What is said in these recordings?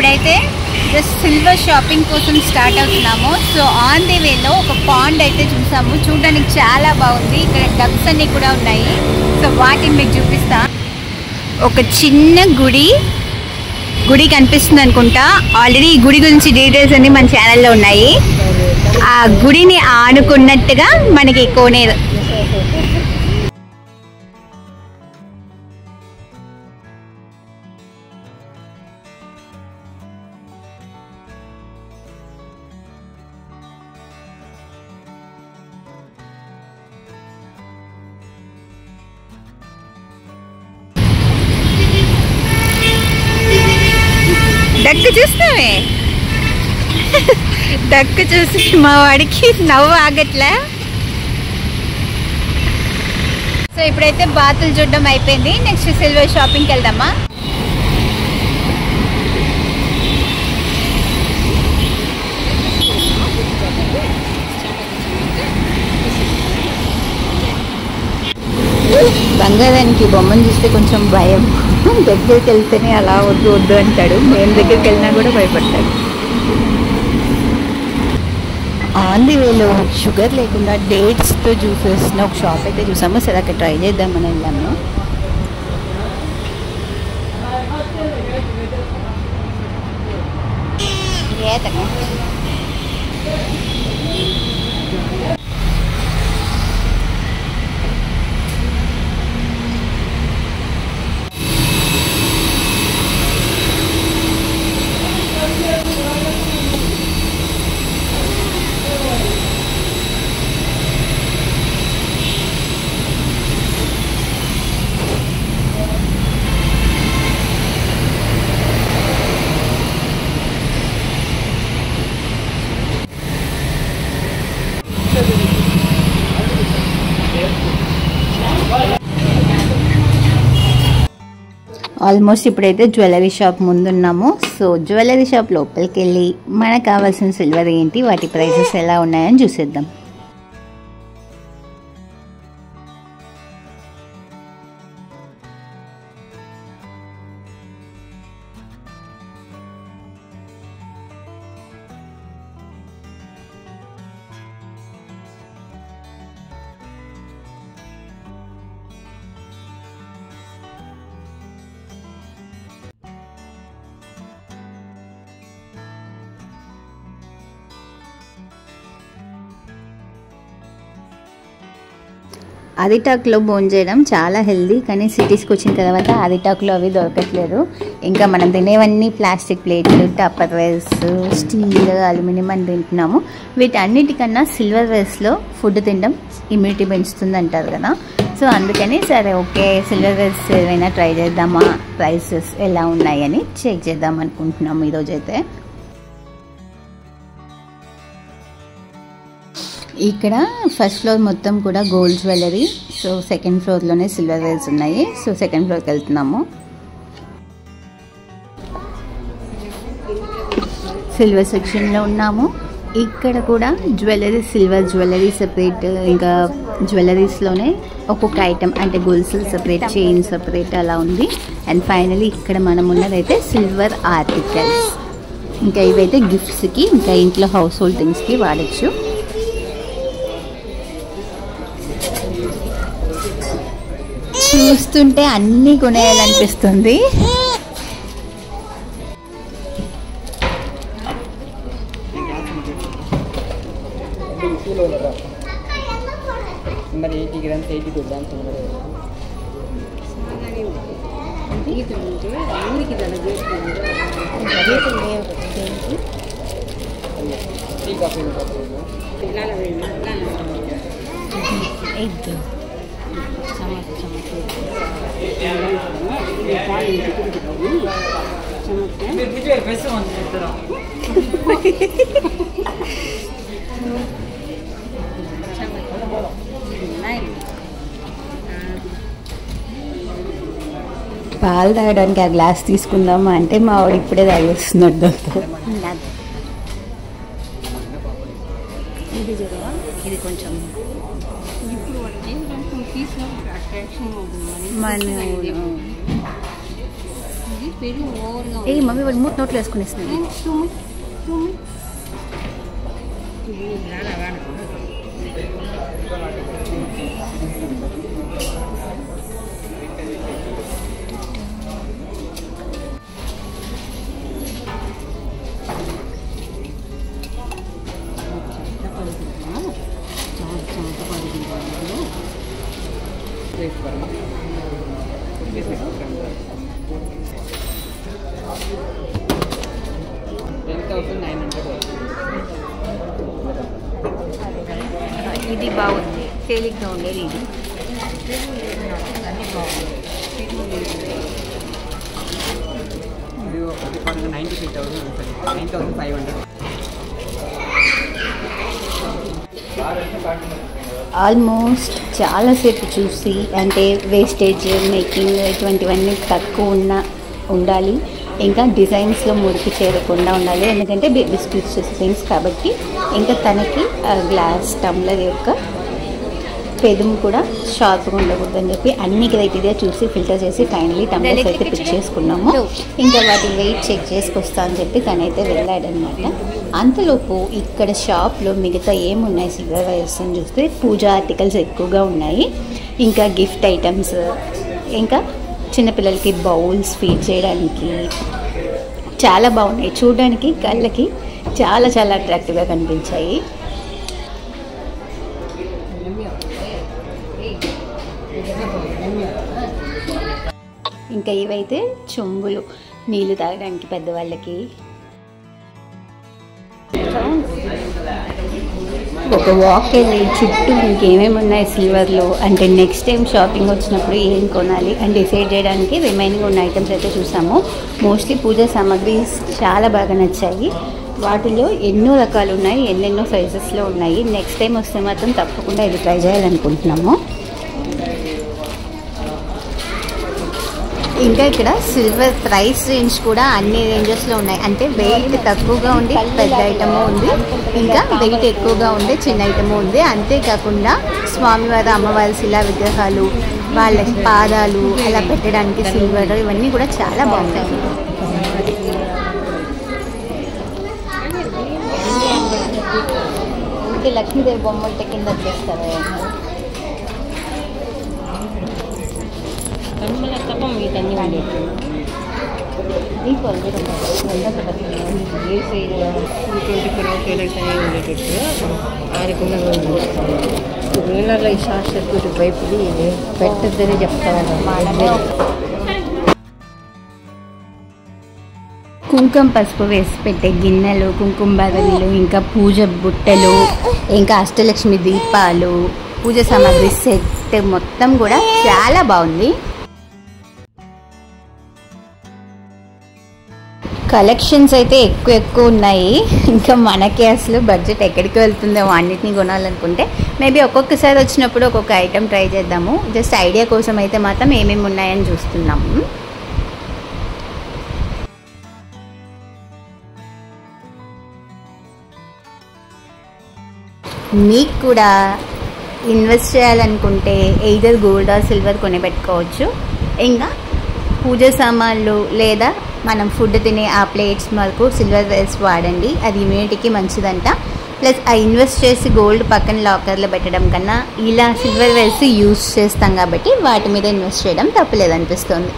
ఇప్పుడైతే just silver shopping కోసం start అవుతున్నాము. సో ఆన్ ది వేలో ఒక పాండ్ అయితే చూసాము. చూడడానికి చాలా బాగుంది. ఇక్కడ డక్స్ అన్ని కూడా ఉన్నాయి. సో వాటిని మీకు చూపిస్తా. ఒక చిన్న గుడి కనిపిస్తుంది అనుకుంటా. ఆల్రెడీ ఈ గుడి గురించి డీటెయిల్స్ అన్ని మన ఛానల్లో ఉన్నాయి. ఆ గుడిని ఆనుకున్నట్టుగా మనకి కోనేరు. డక్కు చూస్తామే, డక్కు చూసి మా వాడికి నవ్వు ఆగట్లే. సో ఇప్పుడైతే బాతులు చూడడం అయిపోయింది. నెక్స్ట్ సిల్వర్ షాపింగ్కి వెళ్దామా. బంగారానికి బొమ్మను చూస్తే కొంచెం భయం. దగ్గరికి వెళ్తేనే అలా వద్దు వద్దు అంటాడు. మేము దగ్గరికి వెళ్ళినా కూడా భయపడతాడు. ఆన్ ది వేలో షుగర్ లేకుండా డేట్స్తో జ్యూసెస్ ఒక షాప్ అయితే చూసాము. సరే అక్కడ ట్రై చేద్దామని వెళ్ళాము. ఆల్మోస్ట్ ఇప్పుడైతే జ్యువెలరీ షాప్ ముందున్నాము. సో జ్యువెలరీ షాప్ లోపలికి వెళ్ళి మనకు కావాల్సిన సిల్వర్ ఏంటి, వాటి ప్రైసెస్ ఎలా ఉన్నాయని చూసేద్దాం. అరిటాకులో భోజనం చేయడం చాలా హెల్దీ. కానీ సిటీస్కి వచ్చిన తర్వాత అరిటాకులో అవి దొరకట్లేదు. ఇంకా మనం తినేవన్నీ ప్లాస్టిక్ ప్లేట్లు, టప్పర్ వేర్స్, స్టీల్, అల్యూమినియం అని తింటున్నాము. వీటన్నిటికన్నా సిల్వర్ వేర్స్లో ఫుడ్ తినడం ఇమ్యూనిటీ పెంచుతుంది అంటారు కదా. సో అందుకని సరే ఓకే సిల్వర్ వేర్స్ ఏమైనా ట్రై చేద్దామా, ప్రైసెస్ ఎలా ఉన్నాయని చెక్ చేద్దాం అనుకుంటున్నాము ఈరోజైతే. ఇక్కడ ఫస్ట్ ఫ్లోర్ మొత్తం కూడా గోల్డ్ జ్యువెలరీ. సో సెకండ్ ఫ్లోర్లోనే సిల్వర్ వేర్స్ ఉన్నాయి. సో సెకండ్ ఫ్లోర్కి వెళ్తున్నాము. సిల్వర్ సెక్షన్లో ఉన్నాము. ఇక్కడ కూడా జ్యువెలరీ, సిల్వర్ జ్యువెలరీ సెపరేట్, ఇంకా జ్యువెలరీస్లోనే ఒక్కొక్క ఐటెం అంటే గొలుసులు సెపరేట్, చైన్ సెపరేట్ అలా ఉంది. అండ్ ఫైనలీ ఇక్కడ మనం ఉన్నదైతే సిల్వర్ ఆర్టికల్స్. ఇంకా ఇవైతే గిఫ్ట్స్కి, ఇంకా ఇంట్లో హౌస్ హోల్డ్ థింగ్స్కి వాడచ్చు. చూస్తుంటే అన్నీ కొనేయాలనిపిస్తుంది. పాలు తాగడానికి ఆ గ్లాస్ తీసుకుందామా అంటే మా వాడు ఇప్పుడే తాగేస్తున్నాడు. ఇది కొంచెం మన ఏ మమ్మీ వాడు 3 నోట్లు వేసుకునేస్తున్నాయి. ఇది బాగుంది, తేలిగ్గా ఉండేది ఇది. ఆల్మోస్ట్ చాలాసేపు చూసి అంటే వేస్టేజ్ మేకింగ్ ఇటువంటివన్నీ తక్కువ ఉండాలి, ఇంకా డిజైన్స్లో మురికి చేరకుండా ఉండాలి. ఎందుకంటే బిస్కెట్స్ థింగ్స్ కాబట్టి ఇంకా తనకి గ్లాస్ టమ్లర్ యొక్క పెదము కూడా షార్ప్గా ఉండకూడదని చెప్పి అన్ని క్రైటీరియా చూసి ఫిల్టర్ చేసి ఫైనలీ టమ్లర్స్ అయితే పిక్ చేసుకున్నాము. ఇంకా వాటి వెయిట్ చెక్ చేసుకొస్తా అని చెప్పి తనైతే వెళ్ళాడనమాట. అంతలోపు ఇక్కడ షాప్లో మిగతా ఏమున్నాయి సిల్వర్ వైర్స్ అని చూస్తే పూజా ఆర్టికల్స్ ఎక్కువగా ఉన్నాయి, ఇంకా గిఫ్ట్ ఐటమ్స్, ఇంకా చిన్నపిల్లలకి బౌల్స్ ఫీడ్ చేయడానికి చాలా బాగున్నాయి. చూడడానికి కళ్ళకి చాలా చాలా అట్రాక్టివ్గా కనిపించాయి. ఇంకా ఇవైతే చెంబులు నీళ్ళు తాగడానికి పెద్దవాళ్ళకి. ఒక వాక్ వెళ్ళి చుట్టూ ఇంకేమేమి ఉన్నాయి సిల్వర్లో అంటే నెక్స్ట్ టైం షాపింగ్ వచ్చినప్పుడు ఏం కొనాలి అని డిసైడ్ చేయడానికి రిమైనింగ్ ఉన్న ఐటమ్స్ అయితే చూసాము. మోస్ట్లీ పూజా సామాగ్రీస్ చాలా బాగా నచ్చాయి. వాటిలో ఎన్నో రకాలు ఉన్నాయి, ఎన్నెన్నో సైజెస్లో ఉన్నాయి. నెక్స్ట్ టైం వస్తే మాత్రం తప్పకుండా ఇది ట్రై చేయాలనుకుంటున్నాము. ఇంకా ఇక్కడ సిల్వర్ ప్రైస్ రేంజ్ కూడా అన్ని రేంజెస్లో ఉన్నాయి. అంటే వెయిట్ తక్కువగా ఉండి పెద్ద ఐటము ఉంది, ఇంకా వెయిట్ ఎక్కువగా ఉండే చిన్న ఐటము ఉంది. అంతేకాకుండా స్వామివారి అమ్మవారి శిలా విగ్రహాలు, వాళ్ళ పాదాలు అలా పెట్టడానికి సిల్వర్, ఇవన్నీ కూడా చాలా బాగుంటాయి. లక్ష్మీదేవి బొమ్మల కింద వచ్చేస్తారు. వీళ్ళలో ఈ శాస్త్ర వైపుది పెట్టద్దని చెప్తాను. కుంకుమ పసుపు వేసి పెట్టే గిన్నెలు, కుంకుమ బదలు, ఇంకా పూజ బుట్టలు, ఇంకా అష్టలక్ష్మి దీపాలు, పూజ సామాగ్రి సెట్ మొత్తం కూడా చాలా బాగుంది. కలెక్షన్స్ అయితే ఎక్కువ ఉన్నాయి. ఇంకా మనకి అసలు బడ్జెట్ ఎక్కడికి వెళ్తుందో అన్నిటిని కొనాలనుకుంటే మేబీ ఒక్కొక్కసారి వచ్చినప్పుడు ఒక్కొక్క ఐటెం ట్రై చేద్దాము. జస్ట్ ఐడియా కోసం అయితే మాత్రం ఏమేమి ఉన్నాయని చూస్తున్నాము. మీకు కూడా ఇన్వెస్ట్ చేయాలనుకుంటే ఎయిదర్ గోల్డ్ ఆర్ సిల్వర్ కొనిపెట్టుకోవచ్చు. ఇంకా పూజ సామాన్లు లేదా మనం ఫుడ్ తినే ఆ ప్లేట్స్ వరకు సిల్వర్ వేస్ వాడండి, అది ఇమ్యూనిటీకి మంచిదంట. ప్లస్ ఆ ఇన్వెస్ట్ చేసి గోల్డ్ పక్కన లాకర్లో పెట్టడం కన్నా ఇలా సిల్వర్ వేస్ యూజ్ చేస్తాం కాబట్టి వాటి మీద ఇన్వెస్ట్ చేయడం తప్పులేదనిపిస్తుంది.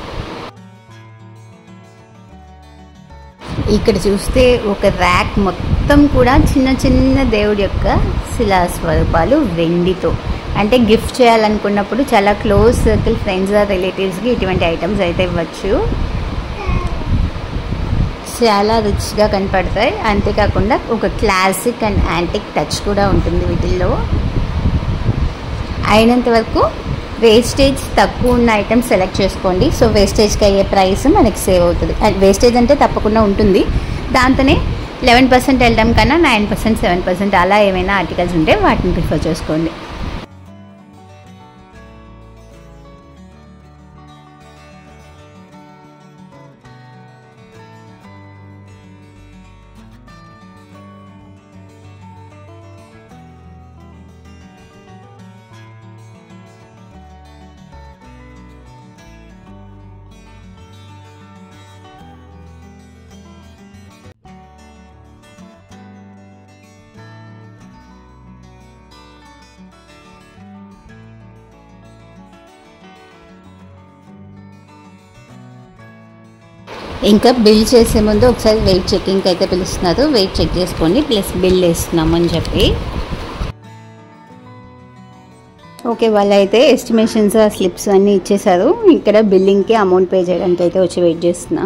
ఇక్కడ చూస్తే ఒక ర్యాక్ మొత్తం కూడా చిన్న చిన్న దేవుడి యొక్క శిలా స్వరూపాలు వెండితో, అంటే గిఫ్ట్ చేయాలనుకున్నప్పుడు చాలా క్లోజ్ సర్కిల్ ఫ్రెండ్స్ ఆర్ రిలేటివ్స్కి ఇటువంటి ఐటమ్స్ అయితే ఇవ్వచ్చు. చాలా రిచ్గా కనపడతాయి. అంతేకాకుండా ఒక క్లాసిక్ అండ్ యాంటిక్ టచ్ కూడా ఉంటుంది వీటిల్లో. అయినంత వరకు వేస్టేజ్ తక్కువ ఉన్న ఐటమ్స్ సెలెక్ట్ చేసుకోండి. సో వేస్టేజ్కి అయ్యే ప్రైస్ మనకి సేవ్ అవుతుంది. వేస్టేజ్ అంటే తప్పకుండా ఉంటుంది, దాంతోనే 11% వెళ్ళడం కన్నా 9%, 7% అలా ఏమైనా ఆర్టికల్స్ ఉంటే వాటిని ప్రిఫర్ చేసుకోండి. ఇంకా బిల్ చేసే ముందు ఒకసారి వెయిట్ చెకింగ్కి అయితే పిలుస్తున్నారు. వెయిట్ చెక్ చేసుకోండి ప్లస్ బిల్ వేస్తున్నామని చెప్పి. ఓకే, వాళ్ళు అయితే ఎస్టిమేషన్స్ ఆ స్లిప్స్ అన్నీ ఇచ్చేసారు. ఇక్కడ బిల్లింగ్కి అమౌంట్ పే చేయడానికి అయితే వచ్చి వెయిట్ చేస్తున్నా.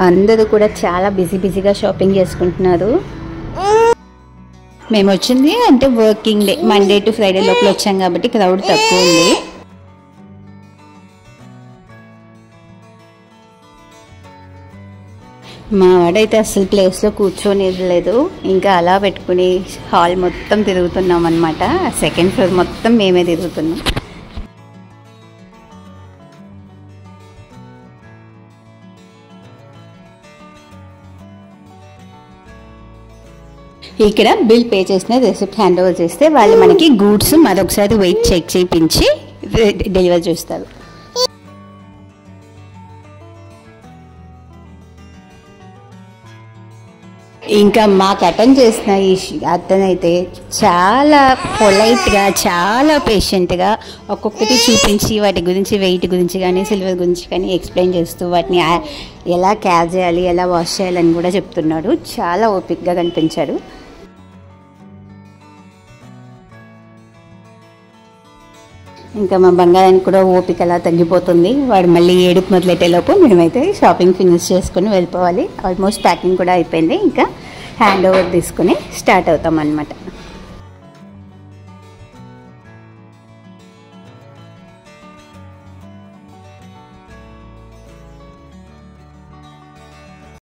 అందరూ కూడా చాలా బిజీగా షాపింగ్ చేసుకుంటున్నారు. మేము వచ్చింది అంటే working day, Monday to Friday లోపల వచ్చాం కాబట్టి క్రౌడ్ తక్కువ ఉంది. మా వాడైతే అసలు ప్లేస్లో కూర్చొనేది లేదు. ఇంకా అలా పెట్టుకుని హాల్ మొత్తం తిరుగుతున్నాం అనమాట. సెకండ్ ఫ్లోర్ మొత్తం మేమే తిరుగుతున్నాం. ఇక్కడ బిల్ పే చేసిన రిసిప్ట్ హ్యాండ్ ఓవర్ చేస్తే వాళ్ళు మనకి గూడ్స్ మరొకసారి వెయిట్ చెక్ చేయించి డెలివర్ చేస్తారు. ఇంకా మాకు అటెండ్ చేసిన ఈ అతనైతే చాలా పొలైట్గా, చాలా పేషెంట్గా ఒక్కొక్కటి చూపించి వాటి గురించి, వెయిట్ గురించి కానీ సిల్వర్ గురించి కానీ ఎక్స్ప్లెయిన్ చేస్తూ వాటిని ఎలా క్యార్ చేయాలి, ఎలా వాష్ చేయాలని కూడా చెప్తున్నాడు. చాలా ఓపిక్గా కనిపించాడు. ఇంకా మా బంగారానికి కూడా ఓపిక అలా తగ్గిపోతుంది. వాడు మళ్ళీ ఏడుపు మొదలెట్టేలోపు మేమైతే షాపింగ్ ఫినిష్ చేసుకుని వెళ్ళిపోవాలి. ఆల్మోస్ట్ ప్యాకింగ్ కూడా అయిపోయింది. ఇంకా హ్యాండ్ ఓవర్ తీసుకుని స్టార్ట్ అవుతాం అన్నమాట.